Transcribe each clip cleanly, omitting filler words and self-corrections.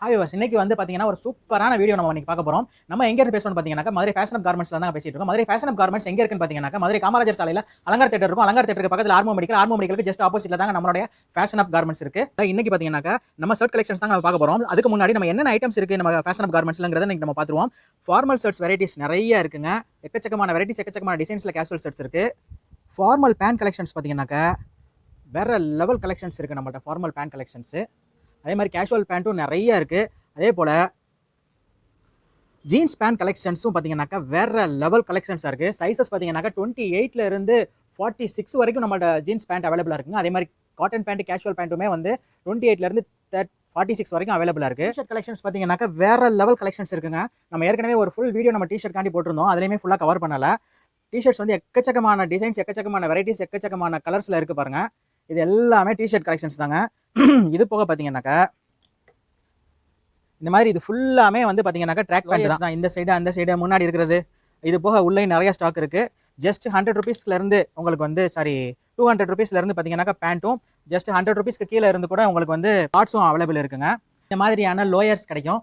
Hi was இன்னைக்கு வந்து பாத்தீங்கன்னா ஒரு சூப்பரான வீடியோ நம்ம இன்னைக்கு பார்க்க போறோம். நம்ம எங்க இருந்து பேசணும் பாத்தீங்கன்னா மதுரை ஃபேஷன் ஆஃப் கார்மெண்ட்ஸ்ல தான் பேசிட்டு இருக்கோம். மதுரை ஃபேஷன் ஆஃப் கார்மெண்ட்ஸ் எங்க இருக்குன்னு பாத்தீங்கன்னா மதுரை காமராஜர் சாலையில அலங்கார் தியேட்டர் இருக்கும். அலங்கார் தியேட்டருக்கு பக்கத்துல ஆர்மோ மெடிக்கலுக்கு ஜஸ்ட் ஆப்போசிட்ல தாங்க நம்மளுடைய ஃபேஷன் ஆஃப் கார்மெண்ட்ஸ் இருக்கு. இன்னைக்கு பாத்தீங்கன்னா நம்ம ஷர்ட் கலெக்ஷன்ஸ் தான் பார்க்க போறோம். அதுக்கு முன்னாடி நம்ம என்னென்ன ஐட்டம்ஸ் இருக்கு நம்ம ஃபேஷன் ஆஃப் கார்மெண்ட்ஸ்லங்கறத இன்னைக்கு நம்ம பாத்துருவோம். ஃபார்மல் ஷர்ட்ஸ் வெரைட்டிஸ் நிறைய இருக்குங்க. எக்கச்சக்கமான வெரைட்டிஸ் எக்கச்சக்கமான டிசைன்ஸ்ல கேஷுவல் ஷர்ட்ஸ் இருக்கு. ஃபார்மல் பேண்ட் கலெக்ஷன்ஸ் பாத்தீங்கன்னா வேற லெவல் கலெக்ஷன்ஸ் இருக்கு நம்மள்ட்ட. ஃபார்மல் பேண்ட் கலெக்ஷன்ஸ் அதே மாதிரி கேஷுவல் பேண்ட்டும் நிறைய இருக்கு. அதே போல ஜீன்ஸ் பேண்ட் கலெக்ஷன்ஸும் பார்த்தீங்கன்னாக்கா வேற லெவல் கலெக்ஷன்ஸாக இருக்குது. சைஸஸ் பார்த்தீங்கன்னாக்கா 28ல இருந்து 46 வரைக்கும் நம்மளோட ஜீன்ஸ் பேண்ட் அவைலபிளாக இருக்குங்க. அதே மாதிரி காட்டன் பேண்ட் கேஷுவல் பேண்ட்டுமே வந்து 28ல இருந்து 46 வரைக்கும் அவைலபிளாக இருக்குது. டிஷர்ட் கலெக்ஷன்ஸ் பார்த்தீங்கன்னாக்கா வேற லெவல் கலெக்ஷன்ஸ் இருக்குங்க. நம்ம ஏற்கனவே ஒரு ஃபுல் வீடியோ நம்ம டிஷர்ட் காண்டி போட்டிருந்தோம். அதுலேயுமே ஃபுல்லாக கவர் பண்ணல. டிஷர்ட்ஸ் வந்து எக்கச்சக்கமான டிசைன்ஸ் எக்கச்சக்கமான வெரைட்டிஸ் எக்கச்சக்கமான கலர்ஸில் இருக்குது பாருங்க. இது எல்லாமே டிஷர்ட் கலெக்ஷன்ஸ் தாங்க. இது போக பார்த்தீங்கன்னாக்கா இந்த மாதிரி இது ஃபுல்லாமே வந்து பார்த்தீங்கன்னாக்கா ட்ராக் பேண்ட் தான். இந்த சைடு அந்த சைடு முன்னாடி இருக்கிறது இது போக உள்ளே நிறைய ஸ்டாக் இருக்குது. ஜஸ்ட் 100 ருபீஸ்லேருந்து உங்களுக்கு வந்து 200 ருபீஸ்லேருந்து பார்த்தீங்கன்னாக்கா பேண்ட்டும் ஜஸ்ட் 100 ருபீஸ்க்கு கீழே இருந்து கூட உங்களுக்கு வந்து ஷார்ட்ஸும் அவைலபிள் இருக்குங்க. இந்த மாதிரியான லோயர்ஸ் கிடைக்கும்.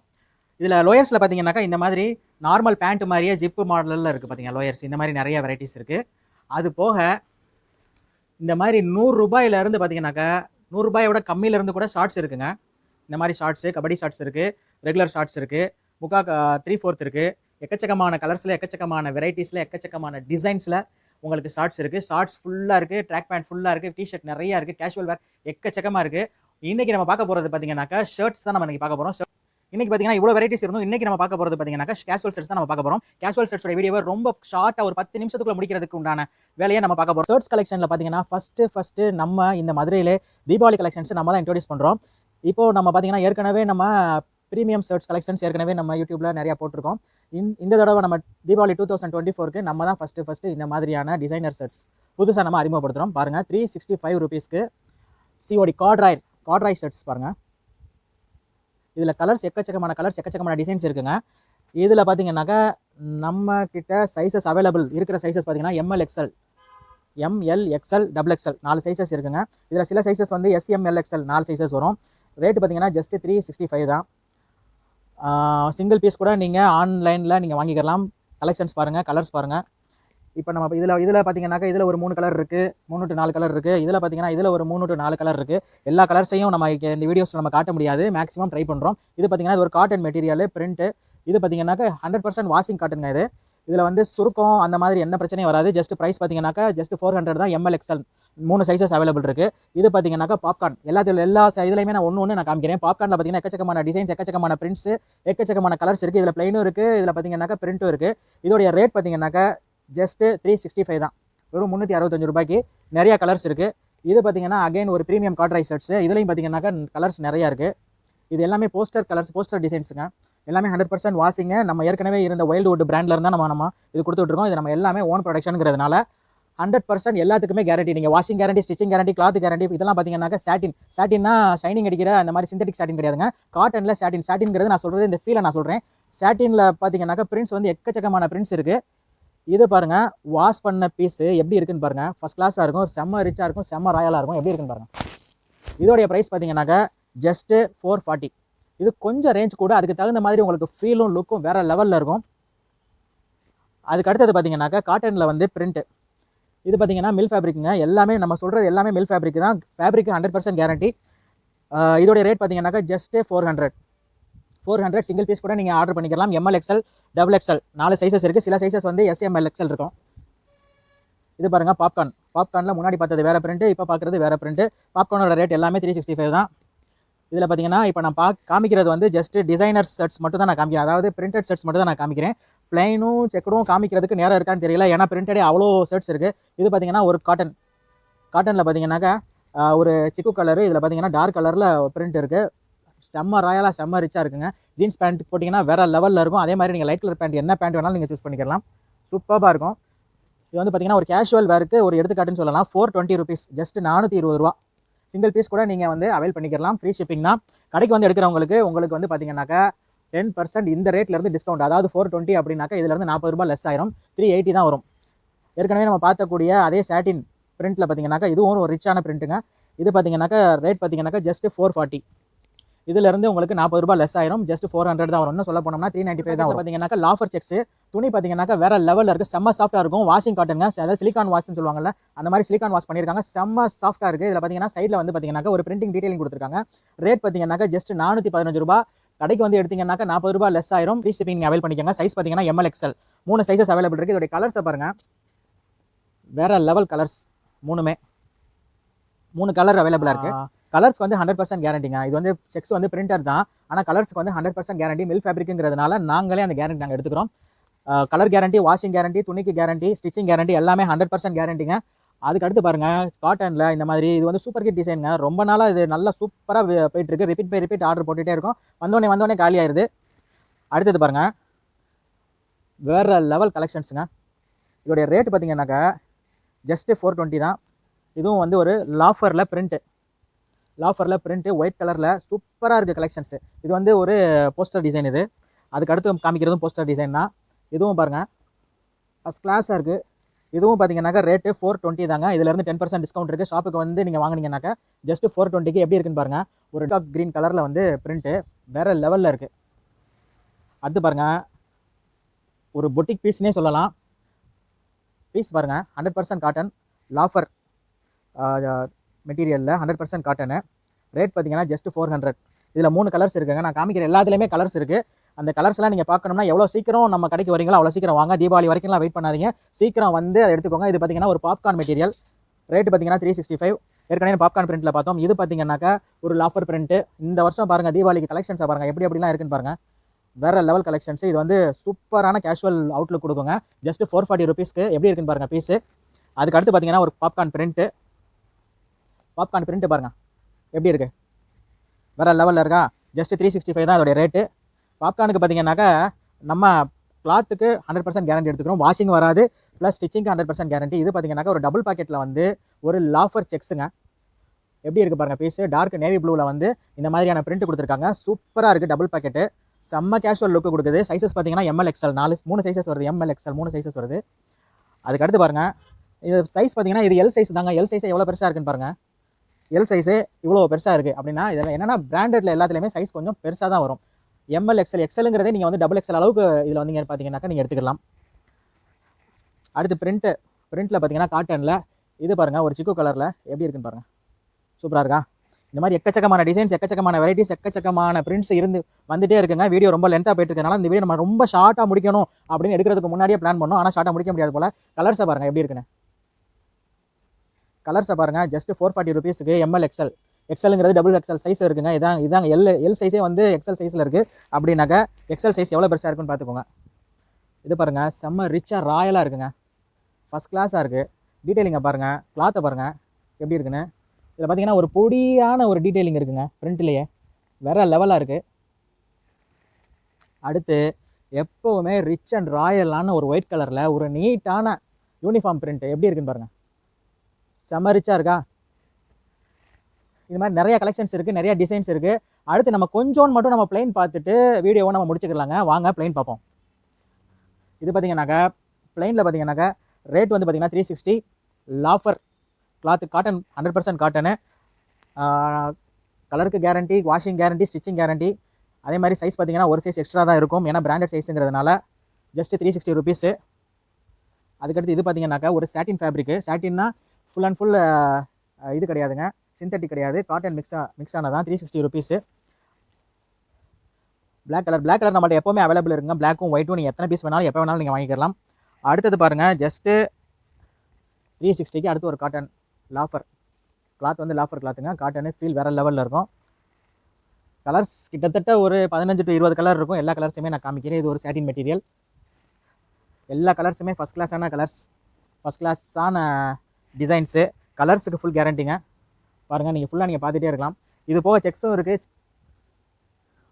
இதில் லோயர்ஸில் பார்த்தீங்கன்னாக்கா இந்த மாதிரி நார்மல் பேண்ட் மாதிரியே ஜிப்பு மாடலில் இருக்குது பார்த்தீங்கன்னா லோயர்ஸ். இந்த மாதிரி நிறைய வெரைட்டிஸ் இருக்குது. அது போக இந்த மாதிரி 100 ரூபாயிலேருந்து பார்த்தீங்கன்னாக்கா 100 ரூபாயோட கம்மியிலேருந்து கூட ஷார்ட்ஸ் இருக்குங்க. இந்த மாதிரி ஷார்ட்ஸு கபடி ஷார்ட்ஸ் இருக்குது, ரெகுலர் ஷார்ட்ஸ் இருக்குது, 3/4 இருக்குது. எக்கச்சக்கமான கலர்ஸில் எக்கச்சக்கமான வெரைட்டிஸில் எக்கச்சக்கமான டிசைன்ஸில் உங்களுக்கு ஷார்ட்ஸ் இருக்குது. ஷார்ட்ஸ் ஃபுல்லாக இருக்குது, ட்ராக் பேண்ட் ஃபுல்லாக இருக்குது, டிஷர்ட் நிறையா இருக்குது, கேஷுவல் வேர் எக்கச்சக்கமாக இருக்குது. இன்றைக்கி நம்ம பார்க்க போகிறது பார்த்தீங்கன்னாக்கா ஷர்ட்ஸ் தான் நம்ம இன்றைக்கி பார்க்க போகிறோம். இன்றைக்கி பார்த்தீங்கன்னா இவ்வளோ வெரைட்டிஸ் இருந்தும் இன்றைக்கி நம்ம பார்க்க போகிறது பார்த்தீங்கன்னா கேஷுவல் ஷர்ட்ஸ் தான் நம்ம பார்க்க போகிறோம். கேஷுவல் ஷர்ட்ஸோட வீடியோவை ரொம்ப ஷார்ட்டாக ஒரு 10 நிமிஷத்துக்குள்ள முடிக்கிறதுக்கு உண்டான வேலையை நம்ம பார்க்க போகிறோம். ஷர்ட்ஸ் கலெக்ஷனில் பார்த்தீங்கன்னா ஃபஸ்ட்டு நம்ம இந்த மதுரையிலே தீபாவளி கலெக்ஷன்ஸ் நம்ம தான் இன்ட்ரோடியூஸ் பண்ணுறோம். இப்போது நம்ம பார்த்தீங்கன்னா ஏற்கனவே நம்ம ப்ரீமியம் ஷர்ட்ஸ் கலெக்ஷன்ஸ் ஏற்கனவே நம்ம யூடியூப்ல நிறையா போட்டிருக்கோம். இந்த தடவை நம்ம தீபாவளி 2024க்கு நம்ம தான் ஃபஸ்ட்டு இந்த மாதிரியான டிசைனர் ஷர்ட்ஸ் புதுசாக நம்ம அறிமுகப்படுத்துகிறோம். பாருங்கள் 365 ருபீஸ்க்கு சிஓடி கார்ட்ராய் ஷர்ட்ஸ் பாருங்கள். இதில் எக்கச்சக்கமான டிசைன்ஸ் இருக்குங்க. இதில் பார்த்தீங்கன்னாக்கா நம்ம கிட்ட சைஸஸ் அவைலபிள் இருக்கிற சைஸஸ் பார்த்தீங்கன்னா ML XL, ML XL, XXL 4 sizes இருக்குங்க. இதில் சில சைஸஸ் வந்து SML XL 4 சைஸஸ் வரும். ரேட்டு பார்த்தீங்கன்னா ஜஸ்ட் 365 தான். சிங்கிள் பீஸ் கூட நீங்கள் ஆன்லைனில் நீங்கள் வாங்கிக்கலாம். கலெக்ஷன்ஸ் பாருங்கள், கலர்ஸ் பாருங்கள். இப்போ நம்ம இதில் பார்த்தீங்கன்னாக்கா இதில் ஒரு 3 கலர் இருக்குது, 3 to 4 கலர் இருக்குது. இதில் பார்த்தீங்கன்னா இதில் ஒரு 3 to 4 கலர் இருக்குது. எல்லா கலர்ஸையும் நம்ம இந்த வீடியோஸில் நம்ம காட்ட முடியாது, மேக்ஸிமம் ட்ரை பண்ணுறோம். இது பார்த்தீங்கன்னா இது ஒரு காட்டன் மெட்டீரியல் பிரிண்ட்டு. இது பார்த்தீங்கன்னாக்கா 100% வாஷிங் காட்டனுங்க. இதில் வந்து சுருக்கம் அந்த மாதிரி என்ன பிரச்சனையும் வராது. ஜஸ்ட் ப்ரைஸ் பார்த்தீங்கன்னாக்கா ஜஸ்ட் 400 தான். ML XL 3 சைஸஸ் அவைலபிள் இருக்குது. இது பார்த்தீங்கன்னாக்கா பாப்கார்ன் எல்லா இதுலையுமே நான் ஒன்று நான் காமிக்கிறேன். பாப்கார்னில் பார்த்தீங்கன்னா எக்கச்சக்கமான டிசைன்ஸ் எக்கச்சக்கமான பிரிண்ட்ஸ் எக்கச்சக்கமான கலர்ஸ் இருக்குது. இதில் பிளைனும் இருக்குது, இதில் பார்த்தீங்கன்னாக்கா பிரிண்ட்டும் இருக்குது. இதோடைய ரேட் பார்த்தீங்கன்னாக்கா ஜஸ்ட் 365 தான். வெறும் 365 ரூபாய்க்கு நிறைய கலர்ஸ் இருக்குது. இது பார்த்தீங்கன்னா அகைன் ஒரு ப்ரீமியம் காட்ராய் ஷர்ட்ஸ். இதுலையும் பார்த்தீங்கன்னாக்கா கலர்ஸ் நிறையா இருக்குது. இது எல்லாமே போஸ்டர் டிசைன்ஸுங்க. எல்லாமே 100% வாஷிங்க. நம்ம ஏற்கனவே இருந்த வைல்டுவுட் பிராண்டில் இருந்தால் நம்ம இது கொடுத்துட்ருக்கோம். இது நம்ம எல்லாமே ஓன் ப்ரொடக்ஷனுங்கிறதுனால 100% எல்லாத்துக்குமே கேரண்டி. நீங்கள் washing guarantee, stitching guarantee, cloth guarantee. இதெல்லாம் பார்த்தீங்கன்னாக்கா சாட்டின்னா ஷைனிங் அடிக்கிற அந்த மாதிரி சிந்தட்டிக் சாட்டின் கிடையாதுங்க. காட்டனில் சாட்டின்ங்கிறது நான் சொல்கிறது இந்த ஃபீலை நான் சொல்கிறேன். சாட்டினில் பார்த்தீங்கன்னாக்கா பிரிண்ட்ஸ் வந்து எக்கச்சக்கமான பிரிண்ட்ஸ் இருக்குது. இது பாருங்கள், வாஷ் பண்ண பீஸு எப்படி இருக்குன்னு பாருங்கள். ஃபஸ்ட் கிளாஸாக இருக்கும், செம்ம ரிச்சாக இருக்கும், செம்ம ராயலாக இருக்கும். எப்படி இருக்குன்னு பாருங்கள். இதோடைய ப்ரைஸ் பார்த்தீங்கன்னாக்கா ஜஸ்ட்டு 440. இது கொஞ்சம் ரேஞ்ச் கூட, அதுக்கு தகுந்த மாதிரி உங்களுக்கு ஃபீலும் லுக்கும் வேறு லெவலில் இருக்கும். அதுக்கு அடுத்தது பார்த்தீங்கன்னாக்கா காட்டனில் வந்து பிரிண்ட்டு. இது பார்த்தீங்கன்னா மில் ஃபேப்ரிக்குங்க. எல்லாமே நம்ம சொல்கிறது எல்லாமே மில் ஃபேப்ரிக் தான். Fabric 100% guarantee. இதோடைய ரேட் பார்த்தீங்கன்னாக்கா ஜஸ்ட்டு 400 சிங்கிள் பீஸ் கூட நீங்கள் ஆர்டர் பண்ணிக்கலாம். ML XL, XXL 4 சைஸஸ் இருக்குது. சில சைஸஸ் வந்து SML XL இருக்கும். இது பாருங்கள் பாப்கார்னில் முன்னாடி பார்த்தது வேறு பிரிண்ட்டு, இப்போ பார்க்குறது வேறு பிரிண்ட்டு. பாப்கார்னோட ரேட் எல்லாமே 365 தான். இதில் பார்த்தீங்கன்னா இப்போ நான் காமிக்கிறது வந்து ஜஸ்ட் டிசைனர் ஷர்ட்ஸ் மட்டும் தான் நான் காமிக்கிறேன். அதாவது பிரிண்டட் ஷர்ட்ஸ் மட்டும் தான் நான் காமிக்கிறேன். பிளைனும் செக்கடும் காமிக்கிறதுக்கு நேரம் இருக்கான்னு தெரியல, ஏன்னா பிரிண்டடே அவ்வளோ ஷர்ட்ஸ் இருக்குது. இது பார்த்தீங்கன்னா ஒரு காட்டனில் பார்த்தீங்கன்னாக்கா ஒரு சிக்கு கலரு. இதில் பார்த்தீங்கன்னா டார்க் கலரில் பிரிண்ட் இருக்குது. செம்ம ராயலாக செம்ம ரிச்சாக இருக்குங்க. ஜீன்ஸ் பேண்ட் போட்டிங்கன்னா வேறு லெவலில் இருக்கும். அதே மாதிரி நீங்கள் லைட் கலர் பேண்ட் என்ன பேண்ட் வேணாலும் நீங்கள் சூஸ் பண்ணிக்கலாம். சூப்பராக இருக்கும். இது வந்து பார்த்தீங்கன்னா ஒரு கேஷுவல் வேருக்கு ஒரு எடுத்துக்காட்டுன்னு சொல்லலாம். 420 ருபீஸ், ஜஸ்ட் 420 ரூபா. சிங்கிள் பீஸ் கூட நீங்கள் வந்து அவைல் பண்ணிக்கலாம். ஃப்ரீ ஷிப்பிங் தான். கடைக்கு வந்து உங்களுக்கு வந்து பார்த்தீங்கன்னாக்கா 10% இந்த ரேட்லேருந்து டிஸ்கவுண்ட். அதாவது 420 அப்படின்னாக்கா இதிலேருந்து 40 ரூபா லெஸ் ஆயிரும். 380 தான் வரும். ஏற்கனவே நம்ம பார்த்தக்கூடிய அதே சாட்டின் பிரிண்ட்டில் பார்த்தீங்கன்னாக்கா இதுவும் ஒரு ரிச்சான பிரிண்ட்டுங்க. இது பார்த்தீங்கன்னாக்கா ரேட் பார்த்தீங்கன்னாக்கா ஜஸ்ட் 440. இதுலேருந்து உங்களுக்கு 40 ரூபாய் லெஸ் ஆயிரும். ஜஸ்ட் 400 தான் வரும். இன்னும் சொல்ல போனோம்னா 395 தான் வரும். பார்த்தீங்கன்னாக்கா லாஃபர் செக்ஸ் துணி பார்த்தீங்கன்னாக்கா வேற லெவலில் இருக்குது. செம்ம சாஃப்ட்டாக இருக்கும். வாஷிங் காட்டனுங்க, அதாவது சிலிகான் வாஷ்னு சொல்லுவாங்கல்ல, அந்த மாதிரி சிலிகான் வாஷ் பண்ணியிருக்காங்க. செம்ம சாஃப்ட்டாக இருக்குது. இதில் பார்த்தீங்கன்னா சைடில் வந்து பார்த்தீங்கன்னாக்கா ஒரு பிரிண்டிங் டீடைலிங் கொடுத்துருக்காங்க. ரேட் பார்த்தீங்கன்னாக்கா ஜஸ்ட் 415 ரூபாய். கடைக்கு வந்து எடுத்தீங்கன்னாக்கா 40 ரூபாய் லெஸ் ஆயிரும். ஃப்ரீ ஷிப்பிங் அவைல் பண்ணிக்கோங்க. சைஸ் பார்த்தீங்கன்னா ML XL 3 சைஸஸ் அவைலபிள் இருக்குது. இதோட கலர்ஸை பாருங்கள், வேற லெவல் கலர்ஸ். 3 கலர் அவைலபிளாக இருக்குது. கலர்ஸ்க்கு வந்து 100% கேரண்டிங்க. இது வந்து செக்ஸ் வந்து பிரிண்டர் தான், ஆனால் கலர்ஸ்க்கு வந்து 100% கேரண்டி. மில் ஃபேப்ரிக்குங்கிறதுனால நாங்களே அந்த கேரண்டி நாங்கள் எடுத்துக்கிறோம். கலர் கேரண்டி, வாஷிங் கேரண்டி, துணிக்கு கேரண்டி, ஸ்டிச்சிங் கேரண்டி எல்லாமே 100% கேரண்டிங்க. அதுக்கு அடுத்து பாருங்கள், காட்டனில் இந்த மாதிரி இது வந்து சூப்பர் கிட் டிசைனுங்க. ரொம்ப நாளாக இது நல்லா சூப்பராக போயிட்டுருக்கு. ரிப்பீட் பை ரிப்பீட் ஆர்டர் போட்டுகிட்டே இருக்கும். வந்தோடனே காலி ஆயிடுது. அடுத்தது பாருங்கள், வேறு லெவல் கலெக்ஷன்ஸுங்க. இதோடைய ரேட்டு பார்த்தீங்கன்னாக்கா ஜஸ்ட்டு 420 தான். இதுவும் வந்து ஒரு லாஃபரில் பிரிண்ட்டு ஒயிட் கலரில் சூப்பராக இருக்குது கலெக்ஷன்ஸு. இது வந்து ஒரு போஸ்டர் டிசைன். இது அதுக்கு அடுத்து காமிக்கிறதும் போஸ்டர் டிசைன் தான். இதுவும் பாருங்கள் ஃபஸ்ட் கிளாஸாக இருக்குது. இதுவும் பார்த்தீங்கன்னாக்கா ரேட்டு 420 தாங்க. இதிலேருந்து 10% டிஸ்கவுண்ட் இருக்குது. ஷாப்புக்கு வந்து நீங்கள் வாங்கினீங்கன்னாக்கா ஜஸ்ட்டு 420க்கு எப்படி இருக்குன்னு பாருங்கள். ஒரு டார்க் க்ரீன் கலரில் வந்து பிரிண்ட்டு வேறு லெவலில் இருக்குது. அடுத்து பாருங்கள், ஒரு பொட்டிக் பீஸ்னே சொல்லலாம். பீஸ் பாருங்கள், 100% காட்டன் லாஃபர் மெட்டீரியலில் 100% காட்டனு. ரேட் பார்த்தீங்கன்னா ஜஸ்ட் 400. இதில் 3 கலர்ஸ் இருக்குங்க. நான் காமிக்கிற எல்லாத்துலேயுமே கலர்ஸ் இருக்குது. அந்த கலர்ஸ்லாம் நீங்கள் பார்க்கணும்னா எவ்வளோ சீக்கிரம் நம்ம கடைக்கு வரீங்களோ அவ்வளோ சீக்கிரம் வாங்க. தீபாவளி வரைக்கும்லாம் வெயிட் பண்ணாதீங்க, சீக்கிரம் வந்து அதை எடுத்துக்கோங்க. இது பார்த்தீங்கன்னா ஒரு பாப்கார்ன் மெட்டீரியல். ரேட்டு பார்த்தீங்கன்னா 365. ஏற்கனவே பாப்கார்ன் பிரிண்ட்டில் பார்த்தோம். இது பார்த்தீங்கன்னாக்கா ஒரு லாஃபர் பிரிண்ட்டு. இந்த வருஷம் பாருங்கள், தீபாவளிக்கு கலெக்ஷன்ஸை பாருங்கள் எப்படிலாம் இருக்குன்னு பாருங்கள். வேறு லெவல் கலெக்ஷன்ஸ். இது வந்து சூப்பரான கேஷுவல் அவுட்லுக் கொடுக்குங்க. ஜஸ்ட் 440 ருபீஸ்க்கு எப்படி இருக்குன்னு பாருங்கள் பீஸு. அதுக்கு அடுத்து பார்த்தீங்கன்னா ஒரு பாப்கார்ன் பிரிண்ட்டு பாருங்கள் எப்படி இருக்குது, வேறு லெவலில் இருக்கா. ஜஸ்ட் 365 தான் அதோடைய ரேட்டு. பாப்கார்னுக்கு பார்த்தீங்கன்னாக்கா நம்ம கிளாத்துக்கு 100% கேரண்டி எடுத்துக்கிறோம். வாஷிங் வராது, ப்ளஸ் ஸ்டிச்சிங்க்கு 100% கேரண்டி. இது பார்த்தீங்கன்னாக்கா ஒரு டபுள் பாக்கெட்டில் வந்து ஒரு லாஃபர் செக்ஸுங்க. எப்படி இருக்குது பாருங்கள் பீஸு. டார்க் நேவி ப்ளூவில் வந்து இந்த மாதிரியான பிரிண்ட் கொடுத்துருக்காங்க. சூப்பராக இருக்குது. டபுள் பாக்கெட்டு செம்ம கேஷுவல் லுக்கு கொடுக்குது. சைஸஸ் பார்த்தீங்கன்னா ML XL 3 சைஸஸ் வருது. ML XL 3 சைஸஸ் வருது. அதுக்கு அடுத்து பாருங்கள், இது சைஸ் பார்த்தீங்கன்னா இது எல் சைஸ் தாங்க. எல் சைஸே எவ்வளோ பெருசாக இருக்குன்னு பாருங்கள். எல் சைஸே இவ்வளோ பெருசாக இருக்குது அப்படின்னா இதில் என்னென்னா பிராண்டடில் எல்லாத்துலேயுமே சைஸ் கொஞ்சம் பெருசாக தான் வரும். ML XL XLங்கிறதே நீங்கள் வந்து டபுள் XL அளவுக்கு இதில் வந்து பார்த்தீங்கன்னாக்கா நீங்கள் எடுத்துக்கலாம். அடுத்து பிரிண்ட்டில் பார்த்தீங்கன்னா காட்டனில் இது பாருங்கள் ஒரு சிக்கு கலரில் எப்படி இருக்குன்னு பாருங்கள். சூப்பராக இருக்கா. இந்த மாதிரி எக்கச்சக்கமான டிசைன்ஸ், எக்கச்சக்கமான வெரைட்டிஸ், எக்கச்சக்கமான பிரிண்ட்ஸ் வந்துட்டே இருக்குங்க. வீடியோ ரொம்ப லென்த்தாக போயிட்டு இருக்கனால இந்த வீடியோ நம்ம ரொம்ப ஷார்ட்டாக முடிக்கணும் அப்படின்னு எடுக்கிறதுக்கு முன்னாடியே பிளான் பண்ணோம். ஆனால் ஷார்ட்டாக முடிக்க முடியாது போல். கலர்ஸை பாருங்கள் எப்படி இருக்குன்னு. கலர்ஸை பாருங்கள். ஜஸ்ட் 440 ருபீஸுக்கு ML XL. XLங்கிறது டபுள் XL சைஸ் இருக்குங்க. இதாங்க எல் சைஸே வந்து XL சைஸில் இருக்குது. அப்படின்னாக்கா XL சைஸ் எவ்வளோ பெருசாக இருக்குன்னு பார்த்துக்கோங்க. இது பாருங்கள், செம்ம ரிச்சாக ராயலாக இருக்குங்க. ஃபஸ்ட் கிளாஸாக இருக்குது. டீட்டெயிலிங்கை பாருங்கள், கிளாத்தை பாருங்கள் எப்படி இருக்குன்னு. இதில் பார்த்தீங்கன்னா ஒரு பொடியான ஒரு டீட்டெயிலிங் இருக்குங்க பிரிண்ட்லேயே. வேறு லெவலாக இருக்குது. அடுத்து எப்போவுமே ரிச் அண்ட் ராயலான ஒரு ஒயிட் கலரில் ஒரு நீட்டான யூனிஃபார்ம் பிரிண்ட்டு எப்படி இருக்குன்னு பாருங்கள். செம்ம ரிச்சாக இருக்கா. இது மாதிரி நிறைய கலெக்ஷன்ஸ் இருக்குது, நிறைய டிசைன்ஸ் இருக்குது. அடுத்து நம்ம கொஞ்சோன்னு மட்டும் நம்ம பிளைன் பார்த்துட்டு வீடியோவை நம்ம முடிச்சுக்கலாங்க. வாங்க பிளைன் பார்ப்போம். இது பார்த்தீங்கன்னாக்கா பிளைனில் பார்த்தீங்கன்னாக்கா ரேட் வந்து பார்த்தீங்கன்னா 360. Loafer cloth cotton 100% cotton. கலருக்கு guarantee, washing guarantee, stitching guarantee. அதே மாதிரி சைஸ் பார்த்தீங்கன்னா ஒரு சைஸ் எக்ஸ்ட்ரா தான் இருக்கும், ஏன்னா பிராண்டட் சைஸுங்கிறதுனால. Just 360 rupees. அதுக்கடுத்து இது பார்த்தீங்கன்னாக்கா ஒரு சாட்டின் ஃபேப்ரிக்கு. சாட்டின்னா ஃபுல் அண்ட் ஃபுல் இது கிடையாதுங்க, சிந்தட்டிக் கிடையாது, காட்டன் மிக்ஸ் ஆனதான். 360 ருபீஸு. பிளாக் கலர் நம்மள்ட்ட எப்போவுமே அவைலபிள் இருக்குங்க. பிளாக்கும் ஒயிட்டும் நீங்கள் எத்தனை பீஸ் வேணாலும் எப்போ வேணாலும் நீங்கள் வாங்கிக்கலாம். அடுத்தது பாருங்கள், ஜஸ்ட்டு 360க்கு அடுத்து ஒரு காட்டன் லாஃபர் கிளாத் வந்து லாஃபர் கிளாத்துங்க. காட்டனு ஃபீல் வேறு லெவலில் இருக்கும். கலர்ஸ் கிட்டத்தட்ட ஒரு 15 to 20 கலர் இருக்கும். எல்லா கலர்ஸுமே நான் காமிக்கிறேன். இது ஒரு சாட்டின் மெட்டீரியல். எல்லா கலர்ஸுமே ஃபஸ்ட் கிளாஸான கலர்ஸ், ஃபஸ்ட் கிளாஸான டிசைன்ஸு. கலர்ஸுக்கு ஃபுல் கேரண்டிங்க. பாருங்கள், நீங்கள் ஃபுல்லாக நீங்கள் பார்த்துட்டே இருக்கலாம். இது போக செக்ஸும் இருக்குது.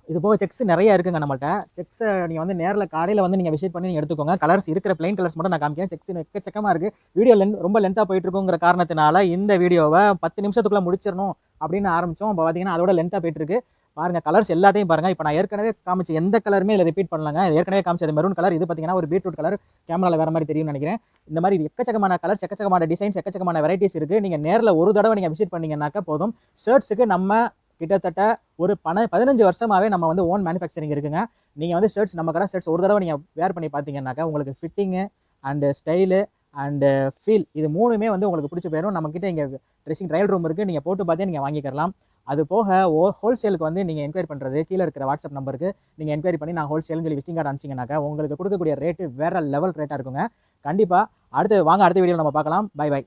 இது போக செக்ஸ் நிறைய இருக்குங்க நம்மள்ட்ட. செக்ஸை நீங்கள் வந்து நேரில் கடையில் வந்து நீங்கள் விசிட் பண்ணி நீங்கள் எடுத்துக்கோங்க. கலர்ஸ் இருக்கிற பிளைன் கலர்ஸ் மட்டும் நான் காமிக்கிறேன். செக்ஸ் எக்கச்சக்கமாக இருக்குது. வீடியோ ரொம்ப லென்த்தாக போயிட்டு இருக்குங்கிற காரணத்தினால இந்த வீடியோவை 10 நிமிஷத்துக்குள்ளே முடிச்சிடணும் அப்படின்னு ஆரம்பித்தோம். இப்போ பார்த்தீங்கன்னா அதோட லென்த்தாக போயிட்டுருக்கு. பாருங்கள், கலர்ஸ் எல்லாத்தையும் பாருங்கள். இப்போ நான் ஏற்கனவே காமிச்ச எந்த கலருமே இல்லை ரிப்பீட் பண்ணலாங்க. ஏற்கனவே காமிச்சது மெரூன் கலர். இது பார்த்தீங்கன்னா ஒரு பீட்ரூட் கலர். கேமராவில் வேறு மாதிரி தெரியும்னு நினைக்கிறேன். இந்த மாதிரி எக்கச்சக்கமான கலர்ஸ், எக்கச்சக்கமான டிசைன்ஸ், எக்கச்சக்கமான வெரைட்டிஸ் இருக்குது. நீங்கள் நேரில் ஒரு தடவை நீங்கள் விசிட் பண்ணிங்கன்னாக்கா போதும். ஷர்ட்ஸுக்கு நம்ம கிட்டத்தட்ட ஒரு 15 வருஷமாவே நம்ம வந்து ஓன் மேனுஃபேக்சரிங் இருக்குங்க. நீங்கள் வந்து ஷர்ட்ஸ் நம்ம கடை ஷர்ட்ஸ் ஒரு தடவை நீங்கள் வேர் பண்ணி பார்த்தீங்கன்னாக்கா உங்களுக்கு fitting and style and feel இது 3மே வந்து உங்களுக்கு பிடிச்சி போயிடும். நம்மக்கிட்ட இங்கே ட்ரெஸ்ஸிங் ட்ரையல் ரூம் இருக்குது. நீங்கள் போட்டு பார்த்தே நீங்கள் வாங்கிக்கலாம். அது போக ஹோல்சேலுக்கு வந்து நீங்கள் என்கொயரி பண்ணுறது கீழே இருக்கிற வாட்ஸ்அப் நம்பருக்கு நீங்கள் என்கொயரி பண்ணி நான் ஹோல்சேல்னு சொல்லி விசிட்டிங் கார்டு அனுப்பிச்சிங்கனாக்கா உங்களுக்கு கொடுக்கக்கூடிய ரேட்டு வேறு லெவல் ரேட்டாக இருக்குங்க. கண்டிப்பாக அடுத்த வீடியோவில் நம்ம பார்க்கலாம். Bye by.